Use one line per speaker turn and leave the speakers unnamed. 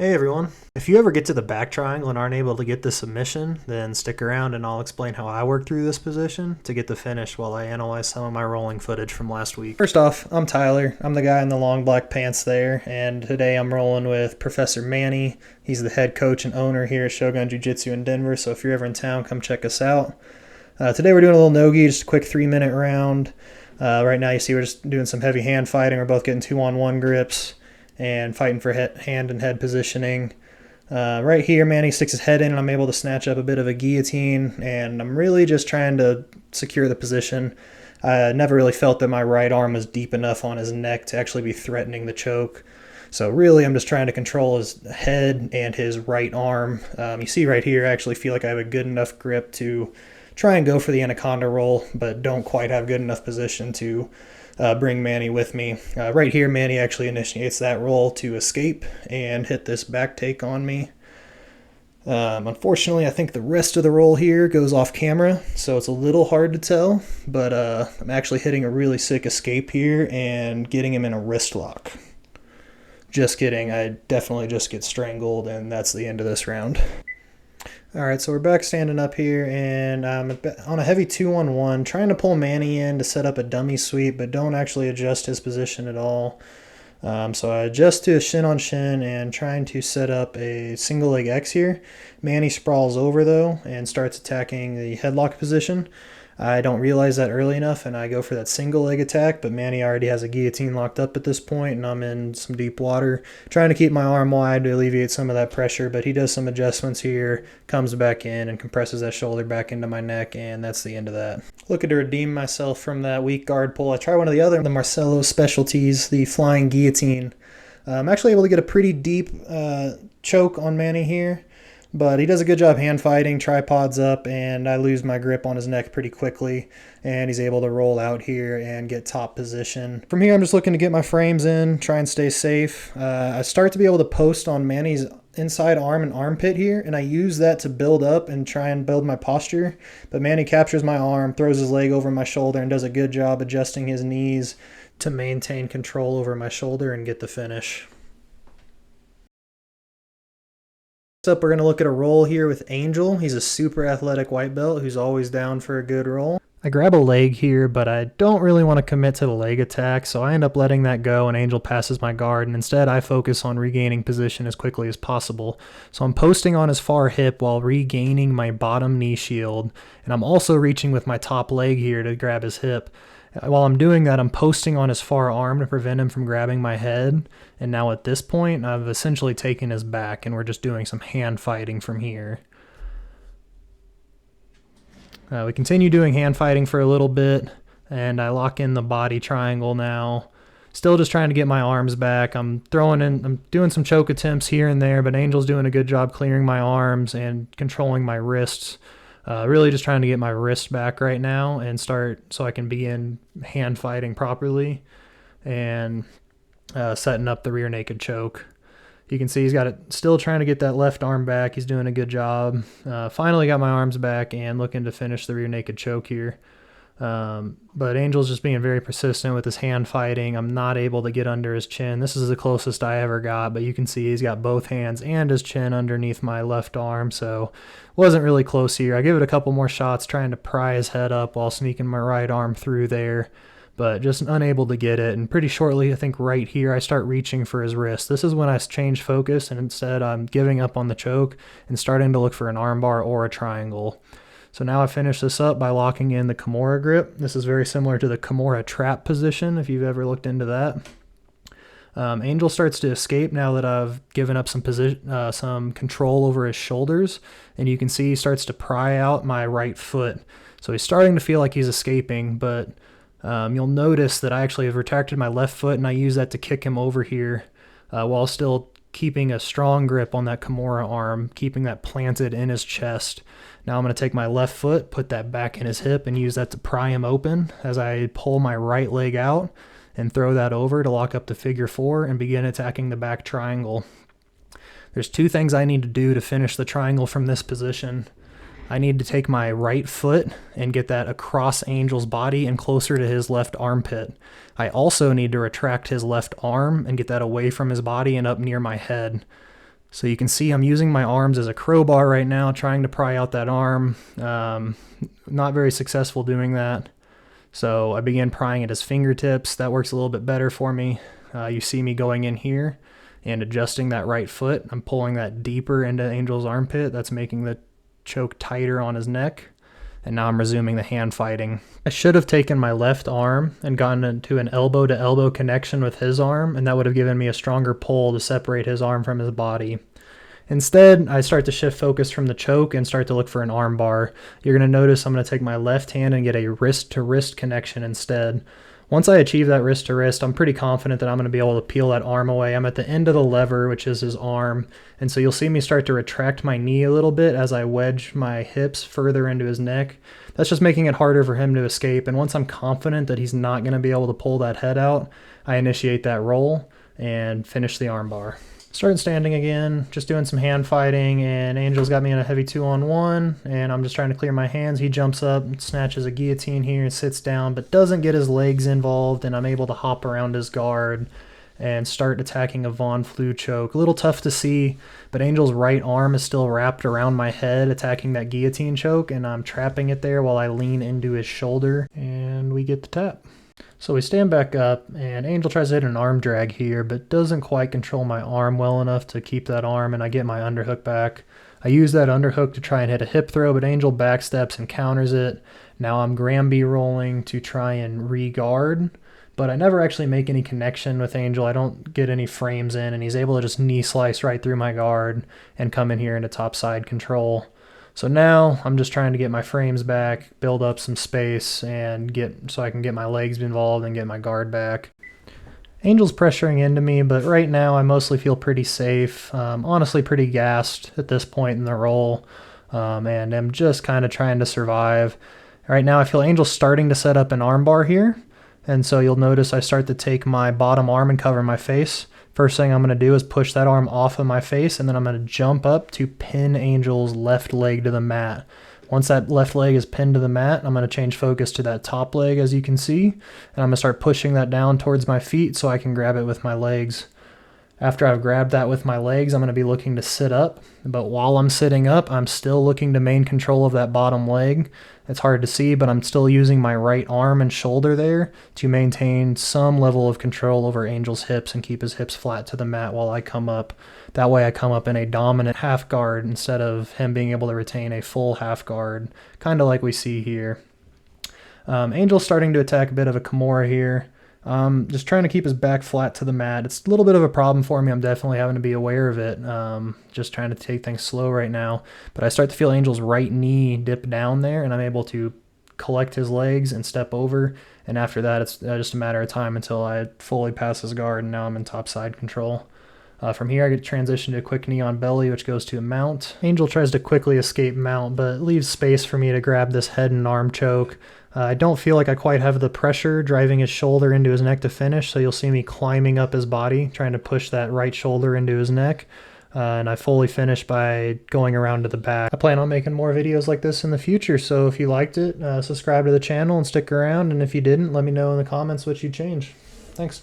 Hey everyone. If you ever get to the back triangle and aren't able to get the submission, then stick around and I'll explain how I work through this position to get the finish while I analyze some of my rolling footage from last week. First off, I'm Tyler. I'm the guy in the long black pants there, and today I'm rolling with Professor Manny. He's the head coach and owner here at Shogun Jiu-Jitsu in Denver, so if you're ever in town, come check us out. Today we're doing a little no-gi, just a quick 3-minute round. Right now you see we're just doing some heavy hand fighting. We're both getting 2-on-1 grips and fighting for hand and head positioning. Right here, Manny sticks his head in and I'm able to snatch up a bit of a guillotine, and I'm really just trying to secure the position. I never really felt that my right arm was deep enough on his neck to actually be threatening the choke. So really I'm just trying to control his head and his right arm. You see right here, I actually feel like I have a good enough grip to try and go for the anaconda roll, but don't quite have good enough position to bring Manny with me. Right here, Manny actually initiates that roll to escape and hit this back take on me. Unfortunately, I think the rest of the roll here goes off camera, so it's a little hard to tell, but I'm actually hitting a really sick escape here and getting him in a wrist lock. Just kidding, I definitely just get strangled, and that's the end of this round. Alright, so we're back standing up here, and I'm on a heavy 2-on-1, trying to pull Manny in to set up a dummy sweep, but don't actually adjust his position at all. So I adjust to a shin on shin and trying to set up a single leg X here. Manny sprawls over though and starts attacking the headlock position. I don't realize that early enough and I go for that single leg attack, but Manny already has a guillotine locked up at this point and I'm in some deep water, trying to keep my arm wide to alleviate some of that pressure, but he does some adjustments here, comes back in and compresses that shoulder back into my neck, and that's the end of that. Looking to redeem myself from that weak guard pull, I try one of the Marcelo's specialties, the flying guillotine. I'm actually able to get a pretty deep choke on Manny here, but he does a good job hand fighting, tripods up, and I lose my grip on his neck pretty quickly, and he's able to roll out here and get top position. From here, I'm just looking to get my frames in, try and stay safe. I start to be able to post on Manny's inside arm and armpit here, and I use that to build up and try and build my posture, but Manny captures my arm, throws his leg over my shoulder, and does a good job adjusting his knees to maintain control over my shoulder and get the finish. Next up, we're going to look at a roll here with Angel. He's a super athletic white belt who's always down for a good roll. I grab a leg here, but I don't really want to commit to the leg attack, so I end up letting that go and Angel passes my guard, and instead I focus on regaining position as quickly as possible. So I'm posting on his far hip while regaining my bottom knee shield, and I'm also reaching with my top leg here to grab his hip. While I'm doing that, I'm posting on his far arm to prevent him from grabbing my head, and now at this point, I've essentially taken his back, and we're just doing some hand fighting from here. We continue doing hand fighting for a little bit, and I lock in the body triangle now. Still just trying to get my arms back. I'm doing some choke attempts here and there, but Angel's doing a good job clearing my arms and controlling my wrists. Really just trying to get my wrist back right now and start so I can begin hand fighting properly and setting up the rear naked choke. You can see he's got it, still trying to get that left arm back. He's doing a good job. Finally got my arms back and looking to finish the rear naked choke here. But Angel's just being very persistent with his hand fighting. I'm not able to get under his chin. This is the closest I ever got, but you can see he's got both hands and his chin underneath my left arm, so wasn't really close here. I give it a couple more shots trying to pry his head up while sneaking my right arm through there, but just unable to get it. And pretty shortly, I think right here, I start reaching for his wrist. This is when I change focus, and instead I'm giving up on the choke and starting to look for an armbar or a triangle. So now I finish this up by locking in the Kimura grip. This is very similar to the Kimura trap position, if you've ever looked into that. Angel starts to escape now that I've given up some control over his shoulders, and you can see he starts to pry out my right foot. So he's starting to feel like he's escaping, but you'll notice that I actually have retracted my left foot, and I use that to kick him over here while still keeping a strong grip on that Kimura arm, keeping that planted in his chest. Now I'm going to take my left foot, put that back in his hip, and use that to pry him open as I pull my right leg out and throw that over to lock up the figure four and begin attacking the back triangle. There's two things I need to do to finish the triangle from this position. I need to take my right foot and get that across Angel's body and closer to his left armpit. I also need to retract his left arm and get that away from his body and up near my head. So you can see I'm using my arms as a crowbar right now, trying to pry out that arm. Not very successful doing that. So I begin prying at his fingertips. That works a little bit better for me. You see me going in here and adjusting that right foot. I'm pulling that deeper into Angel's armpit. That's making the choke tighter on his neck. And now I'm resuming the hand fighting. I should have taken my left arm and gotten into an elbow-to-elbow connection with his arm, and that would have given me a stronger pull to separate his arm from his body. Instead, I start to shift focus from the choke and start to look for an arm bar. You're going to notice I'm going to take my left hand and get a wrist-to-wrist connection instead. Once I achieve that wrist-to-wrist, I'm pretty confident that I'm going to be able to peel that arm away. I'm at the end of the lever, which is his arm, and so you'll see me start to retract my knee a little bit as I wedge my hips further into his neck. That's just making it harder for him to escape, and once I'm confident that he's not going to be able to pull that head out, I initiate that roll and finish the arm bar. Starting standing again, just doing some hand fighting, and Angel's got me in a heavy 2-on-1, and I'm just trying to clear my hands. He jumps up, snatches a guillotine here, and sits down, but doesn't get his legs involved, and I'm able to hop around his guard and start attacking a Von Flue choke. A little tough to see, but Angel's right arm is still wrapped around my head, attacking that guillotine choke, and I'm trapping it there while I lean into his shoulder, and we get the tap. So we stand back up, and Angel tries to hit an arm drag here, but doesn't quite control my arm well enough to keep that arm, and I get my underhook back. I use that underhook to try and hit a hip throw, but Angel backsteps and counters it. Now I'm Granby rolling to try and re-guard, but I never actually make any connection with Angel. I don't get any frames in, and he's able to just knee slice right through my guard and come in here into topside control. So now I'm just trying to get my frames back, build up some space, and so I can get my legs involved and get my guard back. Angel's pressuring into me, but right now I mostly feel pretty safe. Honestly pretty gassed at this point in the roll, and I'm just kind of trying to survive. Right now I feel Angel's starting to set up an armbar here, and so you'll notice I start to take my bottom arm and cover my face. First thing I'm going to do is push that arm off of my face, and then I'm going to jump up to pin Angel's left leg to the mat. Once that left leg is pinned to the mat, I'm going to change focus to that top leg, as you can see, and I'm going to start pushing that down towards my feet so I can grab it with my legs. After I've grabbed that with my legs, I'm going to be looking to sit up, but while I'm sitting up, I'm still looking to maintain control of that bottom leg. It's hard to see, but I'm still using my right arm and shoulder there to maintain some level of control over Angel's hips and keep his hips flat to the mat while I come up. That way I come up in a dominant half guard instead of him being able to retain a full half guard, kind of like we see here. Angel's starting to attack a bit of a Kimura here. Just trying to keep his back flat to the mat. It's a little bit of a problem for me. I'm definitely having to be aware of it. Just trying to take things slow right now. But I start to feel Angel's right knee dip down there, and I'm able to collect his legs and step over. And after that, it's just a matter of time until I fully pass his guard, and now I'm in topside control. From here, I get transitioned to a quick knee on belly, which goes to a mount. Angel tries to quickly escape mount, but leaves space for me to grab this head and arm choke. I don't feel like I quite have the pressure driving his shoulder into his neck to finish, so you'll see me climbing up his body, trying to push that right shoulder into his neck. And I fully finish by going around to the back. I plan on making more videos like this in the future, so if you liked it, subscribe to the channel and stick around, and if you didn't, let me know in the comments what you'd change. Thanks.